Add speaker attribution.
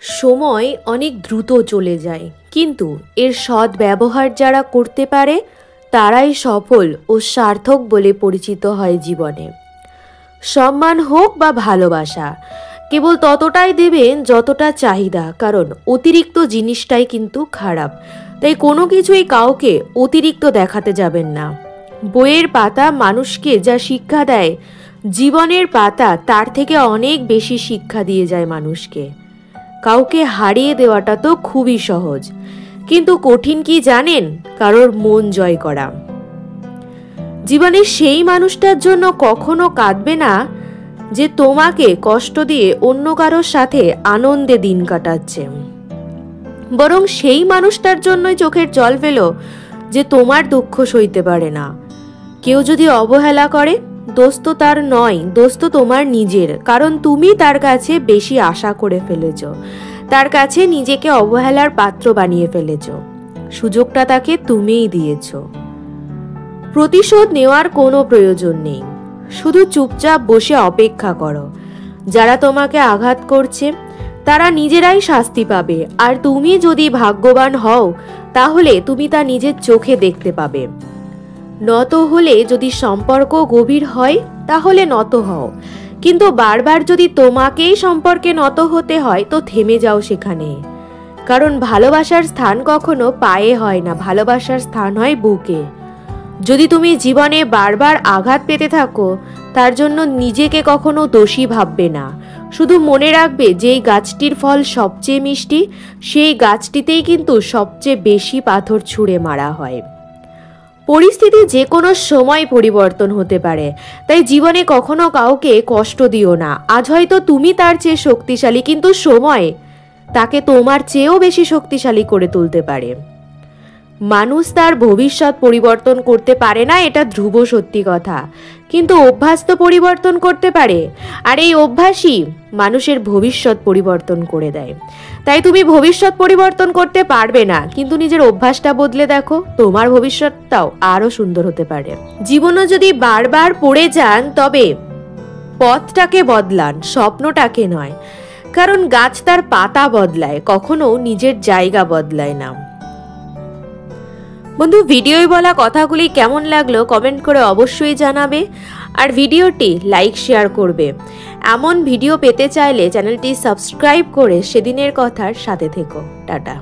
Speaker 1: সময় অনেক দ্রুত চলে যায়, কিন্তু এর সৎ ব্যবহার যারা করতে পারে তারাই সফল ও সার্থক বলে পরিচিত হয় জীবনে। সম্মান হোক বা ভালোবাসা কেবল ততটাই দেবেন যতটা চাহিদা, কারণ অতিরিক্ত জিনিসটাই কিন্তু খারাপ। তাই কোনো কিছুই কাউকে অতিরিক্ত দেখাতে যাবেন না। বইয়ের পাতা মানুষকে যা শিক্ষা দেয়, জীবনের পাতা তার থেকে অনেক বেশি শিক্ষা দিয়ে যায় মানুষকে। কাউকে হারিয়ে দেওয়াটা তো খুবই সহজ, কিন্তু কঠিন কি জানেন? কারোর মন জয় করা। জীবনের সেই মানুষটার জন্য কখনো কাঁদবে না যে তোমাকে কষ্ট দিয়ে অন্য কারোর সাথে আনন্দে দিন কাটাচ্ছে, বরং সেই মানুষটার জন্যই চোখের জল ফেলো যে তোমার দুঃখ সইতে পারে না। কেউ যদি অবহেলা করে, দোষ তো তার নয়, দোষ তো তোমার নিজের, কারণ তুমি তার কাছে বেশি আশা করে ফেলেছ, তার কাছে নিজেকে অবহেলার পাত্র বানিয়ে ফেলেছ। সুযোগটা তাকে তুমিই দিয়েছ। প্রতিশোধ নেওয়ার কোনো প্রয়োজন নেই, শুধু চুপচাপ বসে অপেক্ষা করো। যারা তোমাকে আঘাত করছে তারা নিজেরাই শাস্তি পাবে, আর তুমি যদি ভাগ্যবান হও তাহলে তুমি তা নিজের চোখে দেখতে পাবে। নত হলে যদি সম্পর্ক গভীর হয় তাহলে নত হও, কিন্তু বারবার যদি তোমাকেই সম্পর্কে নত হতে হয় তো থেমে যাও সেখানে। কারণ ভালোবাসার স্থান কখনো পায়ে হয় না, ভালোবাসার স্থান হয় বুকে। যদি তুমি জীবনে বারবার আঘাত পেতে থাকো তার জন্য নিজেকে কখনো দোষী ভাববে না। শুধু মনে রাখবে, যেই গাছটির ফল সবচেয়ে মিষ্টি সেই গাছটিতেই কিন্তু সবচেয়ে বেশি পাথর ছুঁড়ে মারা হয়। পরিস্থিতি যে কোনো সময় পরিবর্তন হতে পারে, তাই জীবনে কখনো কাউকে কষ্ট দিও না। আজ হয়তো তুমি তার চেয়ে শক্তিশালী, কিন্তু সময় তাকে তোমার চেয়েও বেশি শক্তিশালী করে তুলতে পারে। মানুষ তার ভবিষ্যৎ পরিবর্তন করতে পারে না, এটা ধ্রুব সত্যি কথা, কিন্তু অভ্যাস তো পরিবর্তন করতে পারে, আর এই অভ্যাসই মানুষের ভবিষ্যৎ পরিবর্তন করে দেয়। তাই তুমি ভবিষ্যৎ পরিবর্তন করতে পারবে না, কিন্তু নিজের অভ্যাসটা বদলে দেখো, তোমার ভবিষ্যৎটাও আরো সুন্দর হতে পারে। জীবনে যদি বারবার পড়ে যান তবে পথটাকে বদলান, স্বপ্নটাকে নয়। কারণ গাছ তার পাতা বদলায়, কখনো নিজের জায়গা বদলায় না। বন্ধু, ভিডিওয় বলা কথাগুলি কেমন লাগলো কমেন্ট করে অবশ্যই জানাবে, আর ভিডিওটি লাইক শেয়ার করবে। এমন ভিডিও পেতে চাইলে চ্যানেলটি সাবস্ক্রাইব করে সেদিনের কথার সাথে থেকো। টাটা।